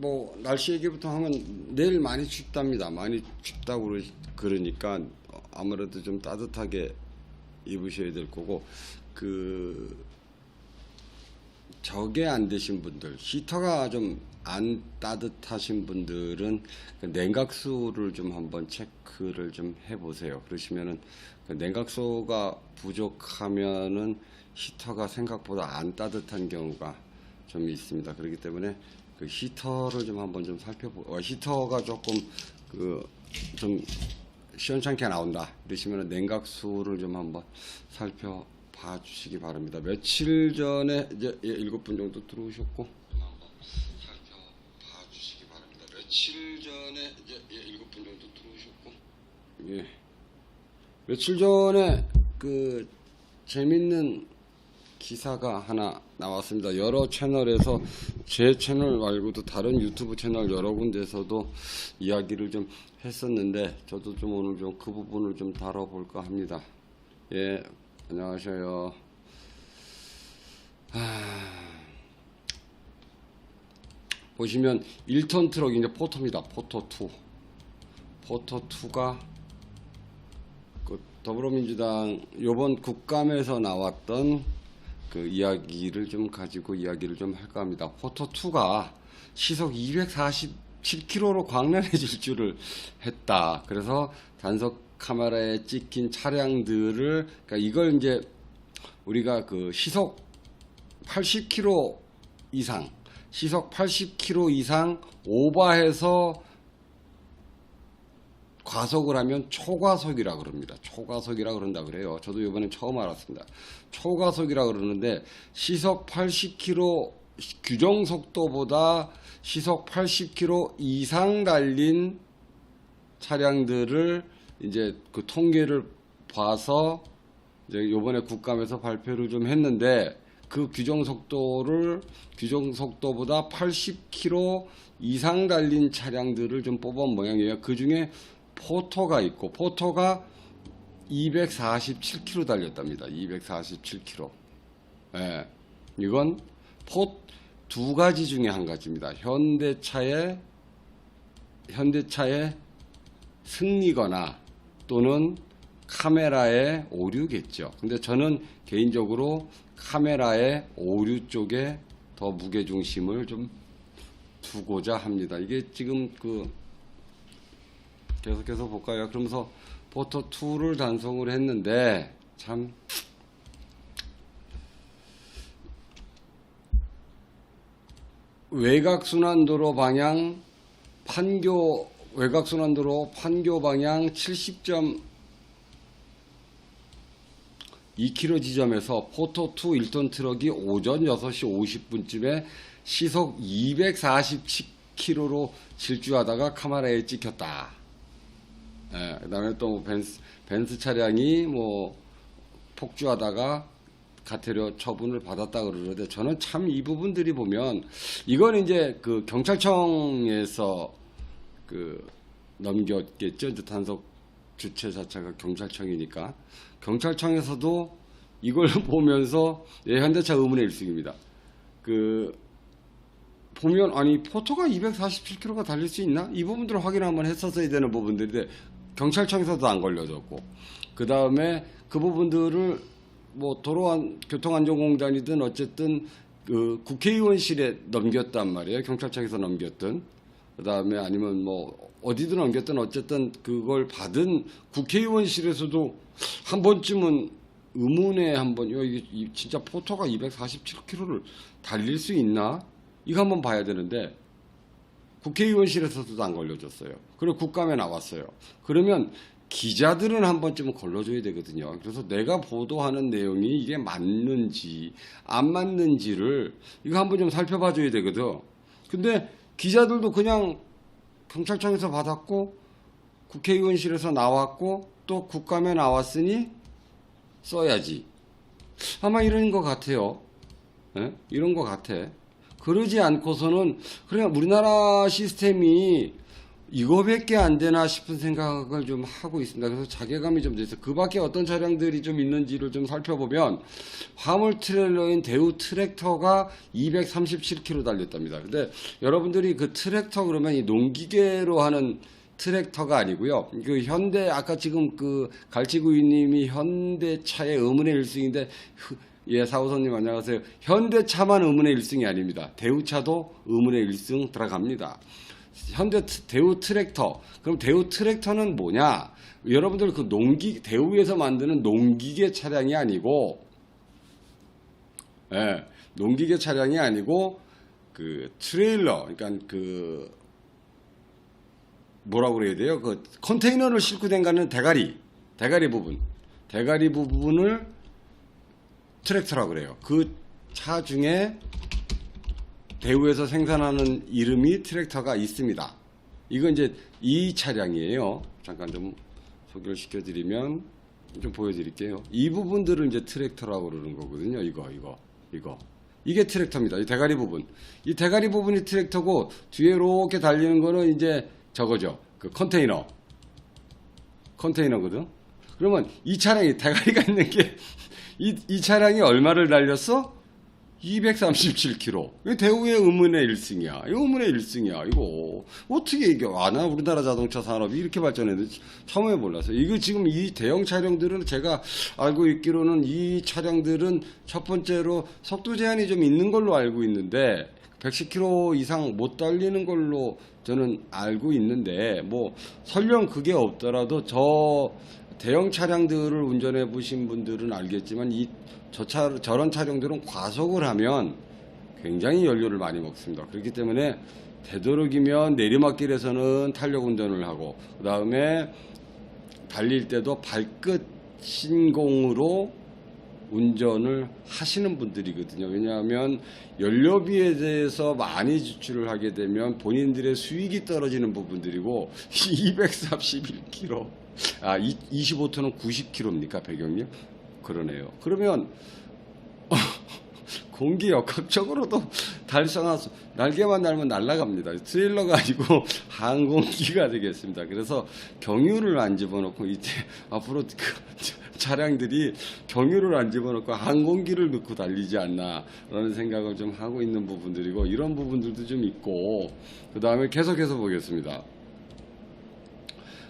뭐 날씨 얘기부터 하면 내일 많이 춥답니다. 많이 춥다고 그러니까 아무래도 좀 따뜻하게 입으셔야 될 거고, 그 적에 안 되신 분들, 히터가 좀 안 따뜻하신 분들은 그 냉각수를 좀 한번 체크를 좀 해보세요. 그러시면은 그 냉각수가 부족하면은 히터가 생각보다 안 따뜻한 경우가 좀 있습니다. 그렇기 때문에 그 히터를 좀 한번 좀 히터가 조금 그 좀 시원찮게 나온다 이러시면 냉각수를 좀 한번 살펴봐 주시기 바랍니다. 며칠 전에 이제 7분 정도 들어오셨고 좀 한번 살펴봐 주시기 바랍니다. 며칠 전에 이제 7분 정도 들어오셨고, 예, 며칠 전에 그 재밌는 기사가 하나 나왔습니다. 여러 채널에서, 제 채널 말고도 다른 유튜브 채널 여러 군데에서도 이야기를 좀 했었는데, 저도 좀 오늘 좀 그 부분을 좀 다뤄볼까 합니다. 예, 안녕하세요. 보시면 1톤 트럭, 이제 포토입니다. 포토2. 포토2가 그 더불어민주당 요번 국감에서 나왔던 그 이야기를 좀 가지고 이야기를 좀 할까 합니다. 포토2가 시속 247km로 광란해질 줄을 했다. 그래서 단속 카메라에 찍힌 차량들을, 그러니까 이걸 이제 우리가 그 시속 80km 이상, 시속 80km 이상 오버해서 과속을 하면 초과속이라 그럽니다. 초과속이라 그런다 그래요. 저도 이번에 처음 알았습니다. 초과속이라 그러는데, 시속 80km 규정 속도보다 시속 80km 이상 달린 차량들을 이제 그 통계를 봐서 이제 이번에 국감에서 발표를 좀 했는데, 그 규정 속도보다 80km 이상 달린 차량들을 좀 뽑은 모양이에요. 그 중에 포토가 있고, 포토가 247km 달렸답니다. 247km. 예. 이건 두 가지 중에 한 가지입니다. 현대차의 승리거나 또는 카메라의 오류겠죠. 근데 저는 개인적으로 카메라의 오류 쪽에 더 무게중심을 좀 두고자 합니다. 이게 지금 계속해서 볼까요? 그러면서 포토2를 단속을 했는데, 참 외곽순환도로 방향 외곽순환도로 판교 방향 70.2km 지점에서 포토2 1톤 트럭이 오전 6시 50분쯤에 시속 247km로 질주하다가 카메라에 찍혔다. 예, 그 다음에 또 벤츠 차량이 뭐 폭주하다가 가태료 처분을 받았다 그러는데, 저는 참 이 부분들이 보면, 이건 이제 그 경찰청에서 그 넘겼겠죠. 이제 단속 주체 자체가 경찰청이니까. 경찰청에서도 이걸 보면서, 예, 현대차 의문의 일승입니다. 보면, 아니, 포토가 247km가 달릴 수 있나? 이 부분들을 확인 한번 했었어야 되는 부분들인데, 경찰청에서도 안 걸려졌고, 그 다음에 그 부분들을 뭐 교통안전공단이든 어쨌든 그 국회의원실에 넘겼단 말이에요. 경찰청에서 넘겼든, 그 다음에 아니면 뭐 어디든 넘겼든 어쨌든 그걸 받은 국회의원실에서도 한 번쯤은 의문에 한번, 이게 진짜 포토가 247km를 달릴 수 있나? 이거 한번 봐야 되는데, 국회의원실에서도 안 걸려줬어요. 그리고 국감에 나왔어요. 그러면 기자들은 한 번쯤은 걸러줘야 되거든요. 그래서 내가 보도하는 내용이 이게 맞는지 안 맞는지를 이거 한번 좀 살펴봐줘야 되거든. 근데 기자들도 그냥 경찰청에서 받았고 국회의원실에서 나왔고 또 국감에 나왔으니 써야지. 아마 이런 것 같아요. 네? 이런 것 같아. 그러지 않고서는, 그냥 우리나라 시스템이 이거밖에 안 되나 싶은 생각을 좀 하고 있습니다. 그래서 자괴감이 좀 돼서 그 밖에 어떤 차량들이 좀 있는지를 좀 살펴보면 화물 트레일러인 대우 트랙터가 237km 달렸답니다. 근데 여러분들이 그 트랙터 그러면 이 농기계로 하는 트랙터가 아니고요. 그 현대 아까 지금 그 갈치구이님이 현대차의 의문의 1승인데 예, 사우선님 안녕하세요. 현대차만 의문의 1승이 아닙니다. 대우차도 의문의 1승 들어갑니다. 대우 트랙터. 그럼 대우 트랙터는 뭐냐? 여러분들 그 대우에서 만드는 농기계 차량이 아니고, 예, 농기계 차량이 아니고, 그 트레일러, 그러니까 그, 뭐라고 그래야 돼요? 그 컨테이너를 싣고 다니는 대가리 부분을 트랙터라고 그래요. 그 차 중에 대우에서 생산하는 이름이 트랙터가 있습니다. 이건 이제 이 차량이에요. 잠깐 좀 소개를 시켜드리면 좀 보여드릴게요. 이 부분들을 이제 트랙터라고 그러는 거거든요. 이거. 이게 트랙터입니다. 이 대가리 부분. 이 대가리 부분이 트랙터고 뒤에 이렇게 달리는 거는 이제 저거죠. 그 컨테이너거든. 그러면 이 차량이 대가리가 있는 게 이 차량이 얼마를 달렸어? 237km. 이거 대우의 의문의 1승이야. 이거 의문의 1승이야. 이거 어떻게 이게 와나 우리나라 자동차 산업이 이렇게 발전했는지 처음에 몰랐어요. 이거 지금 이 대형 차량들은 제가 알고 있기로는 이 차량들은 첫 번째로 속도 제한이 좀 있는 걸로 알고 있는데 110km 이상 못 달리는 걸로 저는 알고 있는데 뭐 설령 그게 없더라도 저 대형 차량들을 운전해 보신 분들은 알겠지만 저런 차량들은 과속을 하면 굉장히 연료를 많이 먹습니다. 그렇기 때문에 되도록이면 내리막길에서는 탄력 운전을 하고 그 다음에 달릴 때도 발끝 신공으로 운전을 하시는 분들이거든요. 왜냐하면 연료비에 대해서 많이 지출을 하게 되면 본인들의 수익이 떨어지는 부분들이고 231km 25톤은 90km입니까 배경님? 그러네요. 그러면 공기 역학적으로도 달성하서 날개만 달면 날아갑니다. 트레일러가 아니고 항공기가 되겠습니다. 그래서 경유를 안 집어넣고 이제 앞으로 그 차량들이 경유를 안 집어넣고 항공기를 넣고 달리지 않나라는 생각을 좀 하고 있는 부분들이고 이런 부분들도 좀 있고 그 다음에 계속해서 보겠습니다.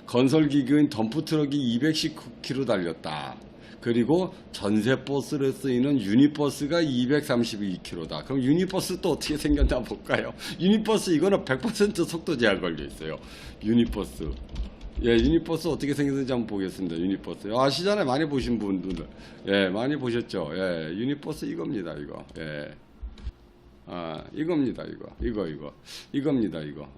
건설기구인 덤프트럭이 219km 달렸다. 그리고 전세버스로 쓰이는 유니버스가 232km다. 그럼 유니버스 또 어떻게 생겼나 볼까요? 유니버스 이거는 100% 속도 제한 걸려 있어요. 유니버스. 예, 유니버스 어떻게 생겼는지 한번 보겠습니다. 유니버스. 아시잖아요. 많이 보신 분들. 예, 많이 보셨죠. 예, 유니버스 이겁니다. 이거. 예. 이겁니다. 이겁니다. 이거.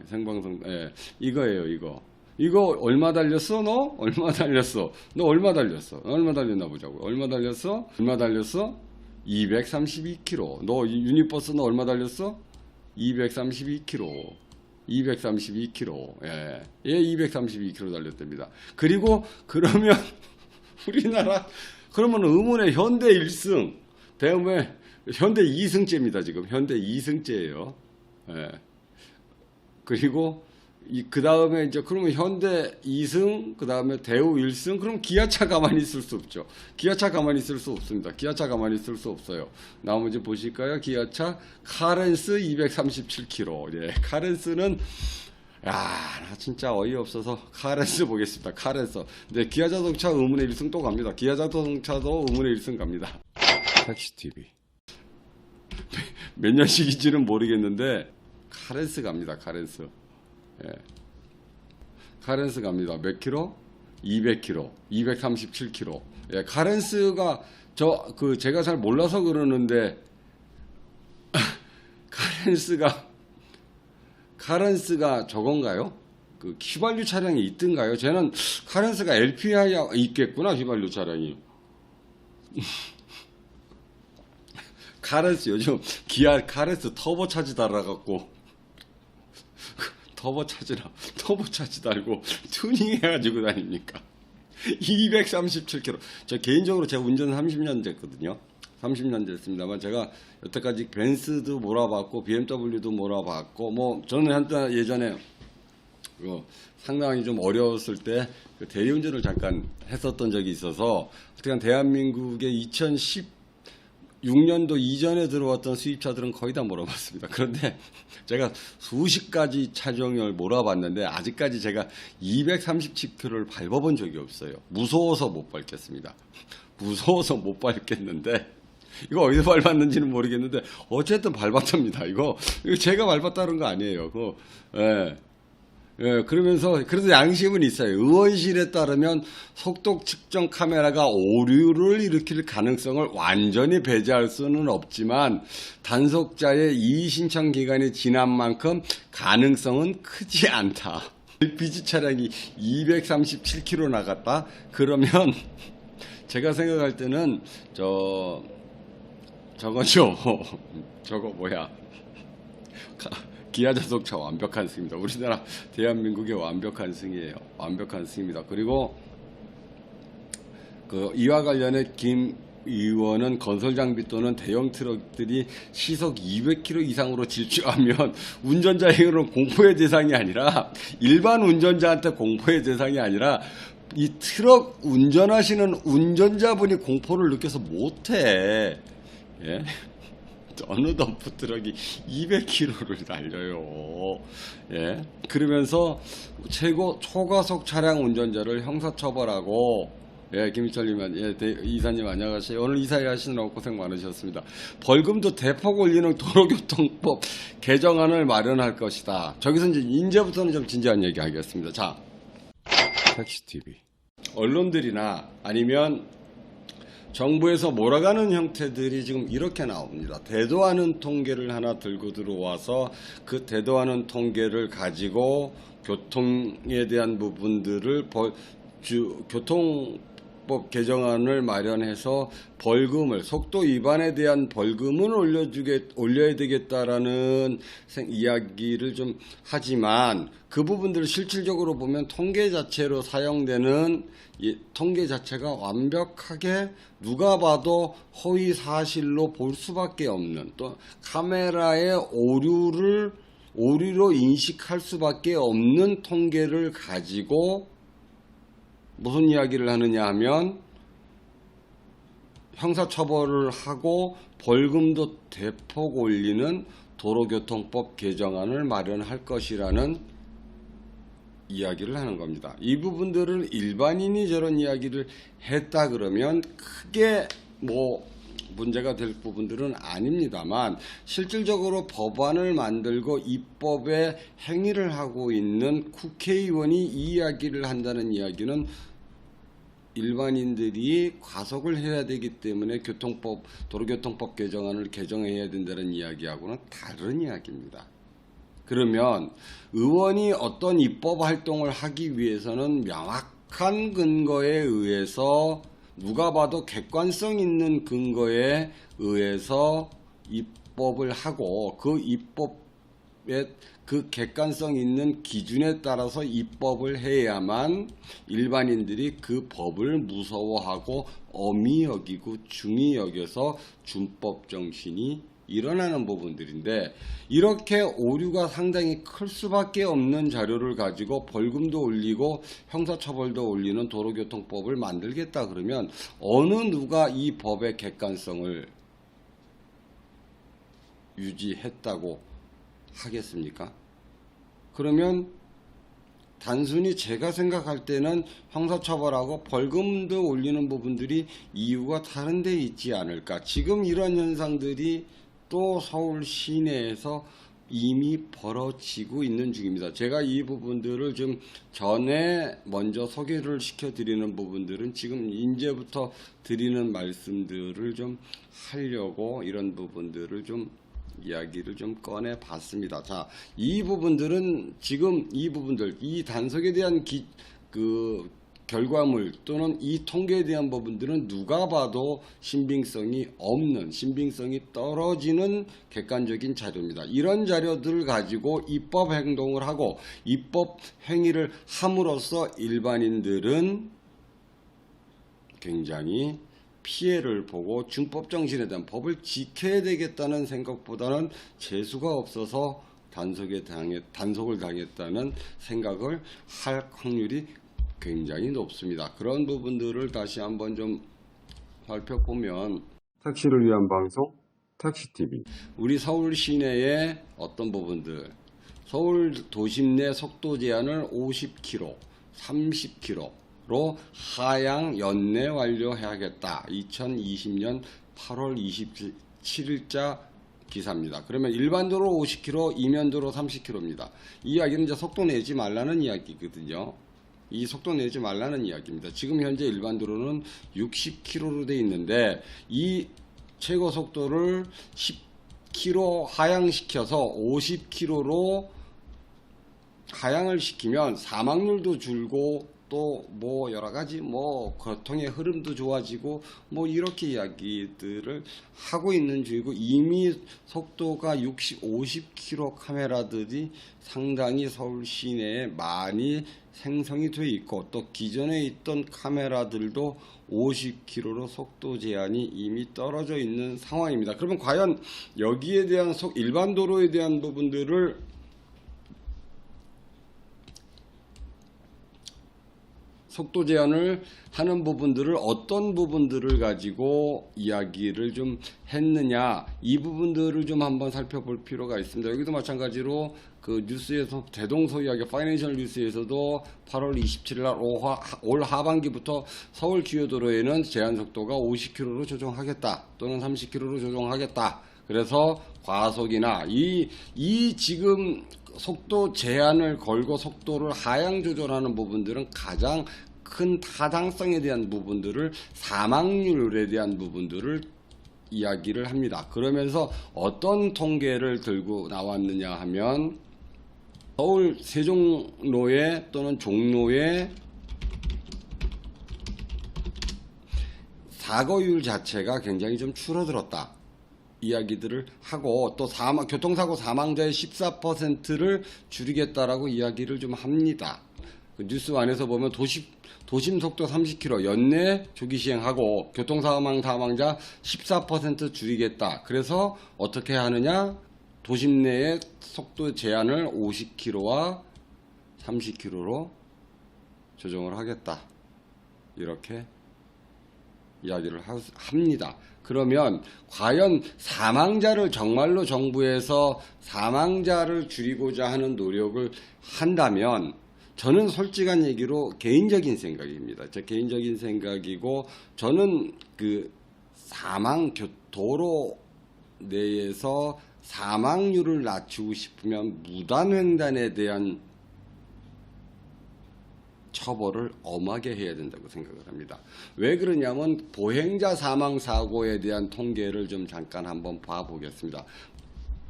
생방송. 예, 이거예요. 이거 얼마 달렸어? 너? 얼마 달렸어? 너 얼마 달렸어? 얼마 달렸나 보자고. 얼마 달렸어? 232km. 너 유니버스 너 얼마 달렸어? 232km. 예. 232km 달렸답니다. 그리고 그러면 우리나라 그러면 의문의 현대 1승, 다음에 현대 2승째입니다. 지금 현대 2승째예요. 예. 그리고 그 다음에 이제 그러면 현대 2승, 그 다음에 대우 1승, 그럼 기아차 가만히 있을 수 없죠. 기아차 가만히 있을 수 없습니다. 기아차 가만히 있을 수 없어요. 나머지 보실까요? 기아차 카렌스 237km. 예, 카렌스는 나 진짜 어이없어서 카렌스 보겠습니다. 카렌스. 네, 기아자동차 의문의 1승 또 갑니다. 기아자동차도 의문의 1승 갑니다. 택시TV. 몇 년씩인지는 모르겠는데 카렌스 갑니다. 카렌스. 예. 카렌스 갑니다. 몇 킬로? 200km, 237km. 예, 카렌스가 제가 잘 몰라서 그러는데 카렌스가 저건가요? 그 휘발유 차량이 있던가요? 쟤는 카렌스가 LPI 있겠구나. 휘발유 차량이. 카렌스 요즘 기아 카렌스 터보차지 달아갖고 터보차지 달고 튜닝해가지고 다닙니까? 237km. 저 개인적으로 제가 운전 30년 됐거든요. 30년 됐습니다만 제가 여태까지 벤츠도 몰아봤고 BMW도 몰아봤고 뭐 저는 한때 예전에 상당히 좀 어려웠을 때 그 대리운전을 잠깐 했었던 적이 있어서 어떻게 대한민국의 2016년도 이전에 들어왔던 수입차들은 거의 다 몰아봤습니다. 그런데 제가 수십 가지 차종을 몰아봤는데 아직까지 제가 237km를 밟아본 적이 없어요. 무서워서 못 밟겠습니다. 무서워서 못 밟겠는데 이거 어디서 밟았는지는 모르겠는데 어쨌든 밟았답니다. 이거 제가 밟았다는 거 아니에요. 그러면서 그래도 양심은 있어요. 의원실에 따르면 속도 측정 카메라가 오류를 일으킬 가능성을 완전히 배제할 수는 없지만 단속자의 이의 신청 기간이 지난 만큼 가능성은 크지 않다. LPG 차량이 237km 나갔다? 그러면 제가 생각할 때는 저거죠. 저거 뭐야. 기아 자동차 완벽한 승입니다. 우리나라 대한민국의 완벽한 승이에요. 완벽한 승입니다. 그리고 이와 관련해 김 의원은 건설 장비 또는 대형 트럭들이 시속 200km 이상으로 질주하면 운전자에게는 공포의 대상이 아니라 일반 운전자한테 공포의 대상이 아니라 이 트럭 운전하시는 운전자분이 공포를 느껴서 못해. 예? 어느 덤프 트럭이 200km를 달려요. 예. 그러면서 초과속 차량 운전자를 형사처벌하고, 예, 김희철님, 예, 이사님 안녕하세요. 오늘 이사회 하시느라고 고생 많으셨습니다. 벌금도 대폭 올리는 도로교통법 개정안을 마련할 것이다. 저기서 이제부터는 좀 진지한 얘기 하겠습니다. 자, 택시TV. 언론들이나 아니면 정부에서 몰아가는 형태들이 지금 이렇게 나옵니다. 대도하는 통계를 하나 들고 들어와서 그 대도하는 통계를 가지고 교통에 대한 부분들을 교통법 개정안을 마련해서 벌금을 속도 위반에 대한 벌금은 올려야 되겠다라는 이야기를 좀 하지만 그 부분들을 실질적으로 보면 통계 자체로 사용되는 이 통계 자체가 완벽하게 누가 봐도 허위 사실로 볼 수밖에 없는, 또 카메라의 오류로 인식할 수밖에 없는 통계를 가지고 무슨 이야기를 하느냐 하면 형사처벌을 하고 벌금도 대폭 올리는 도로교통법 개정안을 마련할 것이라는 이야기를 하는 겁니다. 이 부분들을 일반인이 저런 이야기를 했다 그러면 크게 문제가 될 부분들은 아닙니다만 실질적으로 법안을 만들고 입법에 행위를 하고 있는 국회의원이 이 이야기를 한다는 이야기는 일반인들이 과속을 해야 되기 때문에 도로교통법 개정안을 개정해야 된다는 이야기하고는 다른 이야기입니다. 그러면 의원이 어떤 입법 활동을 하기 위해서는 명확한 근거에 의해서 누가 봐도 객관성 있는 근거에 의해서 입법을 하고 그 입법의 그 객관성 있는 기준에 따라서 입법을 해야만 일반인들이 그 법을 무서워하고 엄히 여기고 중히 여겨서 준법 정신이 일어나는 부분들인데 이렇게 오류가 상당히 클 수밖에 없는 자료를 가지고 벌금도 올리고 형사처벌도 올리는 도로교통법을 만들겠다 그러면 어느 누가 이 법의 객관성을 유지했다고 하겠습니까? 그러면 단순히 제가 생각할 때는 형사처벌하고 벌금도 올리는 부분들이 이유가 다른 데 있지 않을까. 지금 이런 현상들이 또 서울 시내에서 이미 벌어지고 있는 중입니다. 제가 이 부분들을 좀 전에 먼저 소개를 시켜드리는 부분들은 지금 이제부터 드리는 말씀들을 좀 하려고 이런 부분들을 좀 이야기를 좀 꺼내 봤습니다. 자, 이 부분들은 지금 이 단속에 대한 결과물 또는 이 통계에 대한 부분들은 누가 봐도 신빙성이 없는, 신빙성이 떨어지는 객관적인 자료입니다. 이런 자료들을 가지고 입법 행동을 하고 입법 행위를 함으로써 일반인들은 굉장히 피해를 보고 준법 정신에 대한 법을 지켜야 되겠다는 생각보다는 재수가 없어서 단속을 당했다는 생각을 할 확률이 굉장히 높습니다. 그런 부분들을 다시 한번 좀 살펴보면, 택시를 위한 방송 택시TV, 우리 서울 시내의 어떤 부분들, 서울 도심 내 속도 제한을 50km, 30km로 하향 연내 완료해야겠다. 2020년 8월 27일자 기사입니다. 그러면 일반도로 50km, 이면도로 30km입니다. 이 이야기는 이제 속도 내지 말라는 이야기거든요. 이 속도 내지 말라는 이야기입니다. 지금 현재 일반도로는 60km로 되어 있는데, 이 최고 속도를 10km 하향시켜서 50km로 하향을 시키면 사망률도 줄고 또 뭐 여러가지 뭐 교통의 흐름도 좋아지고 뭐 이렇게 이야기들을 하고 있는 중이고, 이미 속도가 50km 카메라들이 상당히 서울 시내에 많이 생성이 되어 있고, 또 기존에 있던 카메라들도 50km로 속도 제한이 이미 떨어져 있는 상황입니다. 그러면 과연 여기에 대한 일반 도로에 대한 부분들을 속도 제한을 하는 부분들을 어떤 부분들을 가지고 이야기를 좀 했느냐, 이 부분들을 좀 한번 살펴볼 필요가 있습니다. 여기도 마찬가지로 그 뉴스에서 대동소이하게 파이낸셜 뉴스에서도 8월 27일 날 올 하반기부터 서울 주요 도로에는 제한 속도가 50km로 조정하겠다 또는 30km로 조정하겠다. 그래서 과속이나 이 지금 속도 제한을 걸고 속도를 하향 조절하는 부분들은 가장 큰 타당성에 대한 부분들을, 사망률에 대한 부분들을 이야기를 합니다. 그러면서 어떤 통계를 들고 나왔느냐 하면, 서울 세종로에 또는 종로에 사고율 자체가 굉장히 좀 줄어들었다 이야기들을 하고, 또 교통사고 사망자의 14%를 줄이겠다라고 이야기를 좀 합니다. 그 뉴스 안에서 보면 도심 속도 30km 연내 조기 시행하고 교통사망자 14% 줄이겠다. 그래서 어떻게 하느냐? 도심 내의 속도 제한을 50km와 30km로 조정을 하겠다. 이렇게 이야기를 합니다. 그러면 과연 사망자를 정말로 정부에서 사망자를 줄이고자 하는 노력을 한다면, 저는 솔직한 얘기로 개인적인 생각입니다. 제 개인적인 생각이고, 저는 그 도로 내에서 사망률을 낮추고 싶으면 무단횡단에 대한 처벌을 엄하게 해야 된다고 생각을 합니다. 왜 그러냐면, 보행자 사망 사고에 대한 통계를 좀 잠깐 한번 봐보겠습니다.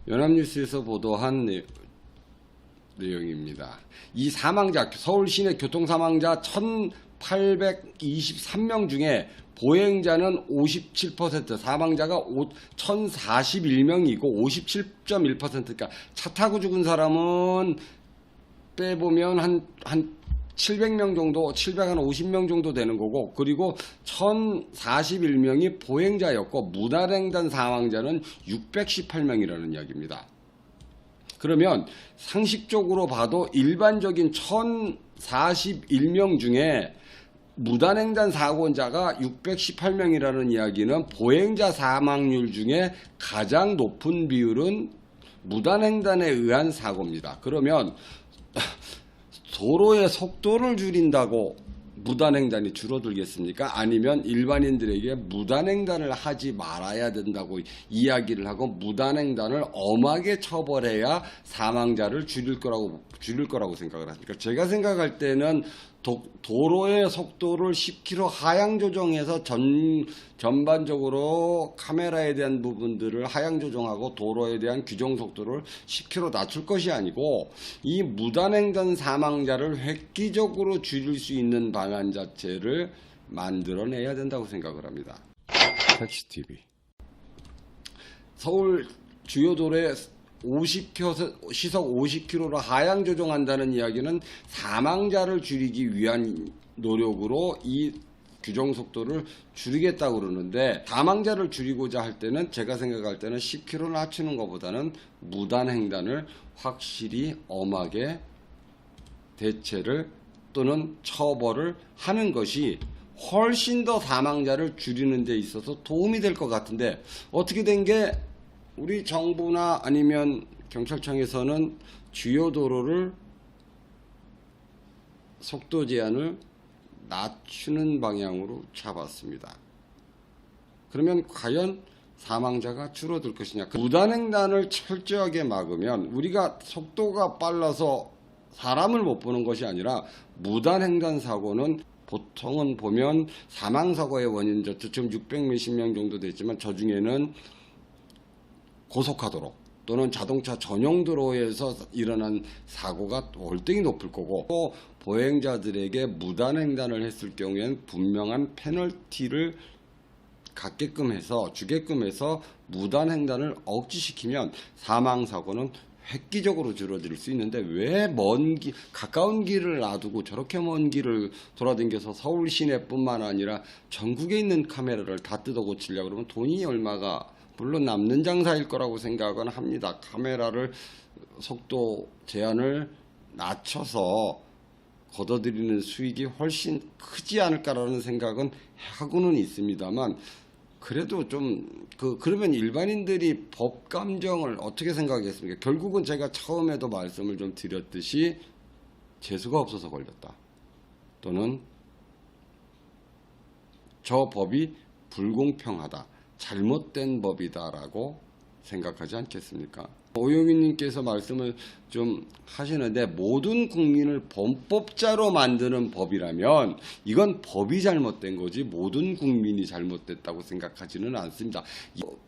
연합뉴스에서 보도한 내용입니다. 이 서울 시내 교통사망자 1,823명 중에 보행자는 57%, 사망자가 1,041명이고 57.1%니까 차 타고 죽은 사람은 빼보면 한 700명 정도, 750명 정도 되는 거고, 그리고 1,041명이 보행자였고 무단횡단 사망자는 618명이라는 이야기입니다. 그러면 상식적으로 봐도 일반적인 1,041명 중에 무단횡단 사고자가 618명이라는 이야기는 보행자 사망률 중에 가장 높은 비율은 무단횡단에 의한 사고입니다. 그러면 도로의 속도를 줄인다고 무단횡단이 줄어들겠습니까? 아니면 일반인들에게 무단횡단을 하지 말아야 된다고 이야기를 하고 무단횡단을 엄하게 처벌해야 사망자를 줄일 거라고 생각을 합니까? 제가 생각할 때는 도로의 속도를 10km 하향 조정해서 전반적으로 카메라에 대한 부분들을 하향 조정하고 도로에 대한 규정 속도를 10km 낮출 것이 아니고, 이 무단횡단 사망자를 획기적으로 줄일 수 있는 방안 자체를 만들어내야 된다고 생각을 합니다. 택시TV. 서울 주요 도로에 시속 50km로 하향 조정한다는 이야기는 사망자를 줄이기 위한 노력으로 이 규정 속도를 줄이겠다고 그러는데, 사망자를 줄이고자 할 때는 제가 생각할 때는 10km 낮추는 것보다는 무단횡단을 확실히 엄하게 대체를 또는 처벌을 하는 것이 훨씬 더 사망자를 줄이는 데 있어서 도움이 될 것 같은데, 어떻게 된 게 우리 정부나 아니면 경찰청에서는 주요 도로를 속도 제한을 낮추는 방향으로 잡았습니다. 그러면 과연 사망자가 줄어들 것이냐? 무단횡단을 철저하게 막으면, 우리가 속도가 빨라서 사람을 못 보는 것이 아니라 무단횡단 사고는 보통은 보면 사망사고의 원인, 지금 600 몇십 명 정도 됐지만 저 중에는 고속화도로 또는 자동차 전용 도로에서 일어난 사고가 월등히 높을 거고, 또 보행자들에게 무단횡단을 했을 경우에는 분명한 페널티를 주게끔 해서 무단횡단을 억지시키면 사망사고는 획기적으로 줄어들 수 있는데, 왜 가까운 길을 놔두고 저렇게 먼 길을 돌아다녀서 서울 시내뿐만 아니라 전국에 있는 카메라를 다 뜯어 고치려고 그러면 돈이 얼마가 물론 남는 장사일 거라고 생각은 합니다. 카메라를 속도 제한을 낮춰서 걷어들이는 수익이 훨씬 크지 않을까라는 생각은 하고는 있습니다만, 그래도 좀 그러면 일반인들이 법 감정을 어떻게 생각하겠습니까? 결국은 제가 처음에도 말씀을 좀 드렸듯이 재수가 없어서 걸렸다, 또는 저 법이 불공평하다, 잘못된 법이다라고 생각하지 않겠습니까? 오영희님께서 말씀을 좀 하시는데, 모든 국민을 범법자로 만드는 법이라면 이건 법이 잘못된 거지 모든 국민이 잘못됐다고 생각하지는 않습니다.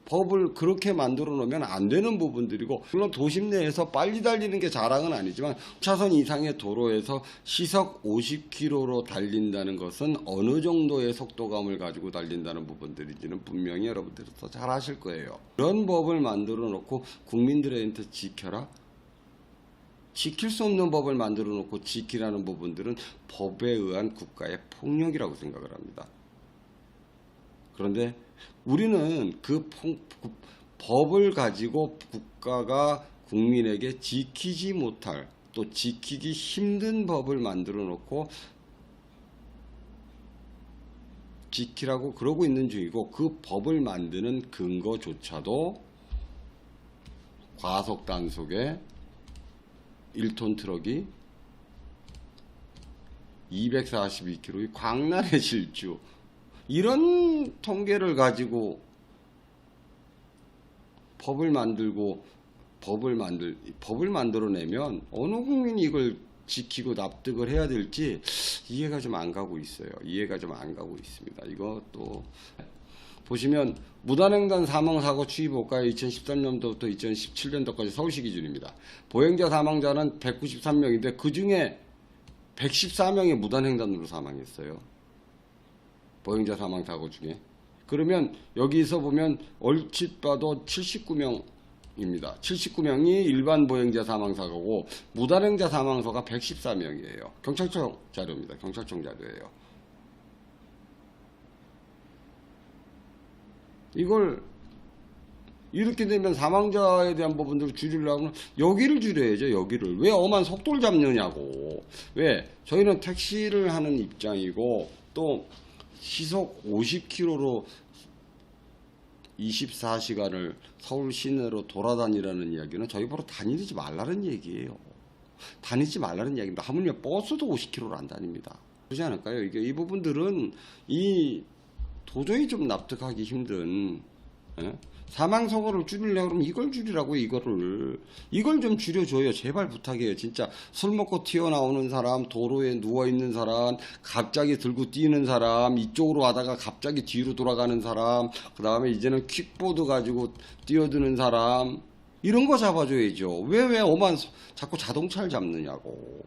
법을 그렇게 만들어 놓으면 안 되는 부분들이고, 물론 도심 내에서 빨리 달리는 게 자랑은 아니지만 차선 이상의 도로에서 시속 50km로 달린다는 것은 어느 정도의 속도감을 가지고 달린다는 부분들인지는 분명히 여러분들도 잘 아실 거예요. 그런 법을 만들어 놓고 국민들한테 지켜라? 지킬 수 없는 법을 만들어 놓고 지키라는 부분들은 법에 의한 국가의 폭력이라고 생각을 합니다. 그런데 우리는 그 법을 가지고 국가가 국민에게 지키지 못할, 또 지키기 힘든 법을 만들어 놓고 지키라고 그러고 있는 중이고, 그 법을 만드는 근거조차도 과속 단속에 1톤 트럭이 242km의 광란의 질주, 이런 통계를 가지고 법을 만들어내면 어느 국민이 이걸 지키고 납득을 해야 될지 이해가 좀 안 가고 있어요. 이해가 좀 안 가고 있습니다. 이것도 보시면 무단횡단 사망사고 추이볼까요? 2013년도부터 2017년도까지 서울시 기준입니다. 보행자 사망자는 193명인데 그 중에 114명이 무단횡단으로 사망했어요. 보행자 사망사고 중에. 그러면 여기서 보면 얼핏 봐도 79명입니다. 79명이 일반 보행자 사망사고고 무단횡자 사망사고가 114명이에요. 경찰청 자료입니다. 경찰청 자료예요. 이걸 이렇게 되면 사망자에 대한 부분들을 줄이려면 여기를 줄여야죠. 여기를. 왜 엄한 속도를 잡느냐고. 왜? 저희는 택시를 하는 입장이고, 또 시속 50km로 24시간을 서울 시내로 돌아다니라는 이야기는 저희 보러 다니지 말라는 얘기예요. 다니지 말라는 이야기입니다. 하물며 버스도 50km로 안 다닙니다. 그렇지 않을까요? 이 부분들은 도저히 좀 납득하기 힘든, 사망사고를 줄이려고 그러면 이걸 줄이라고. 이걸 좀 줄여줘요. 제발 부탁해요. 진짜 술 먹고 튀어나오는 사람, 도로에 누워있는 사람, 갑자기 들고 뛰는 사람, 이쪽으로 하다가 갑자기 뒤로 돌아가는 사람, 그 다음에 이제는 킥보드 가지고 뛰어드는 사람, 이런 거 잡아줘야죠. 왜 자꾸 자동차를 잡느냐고.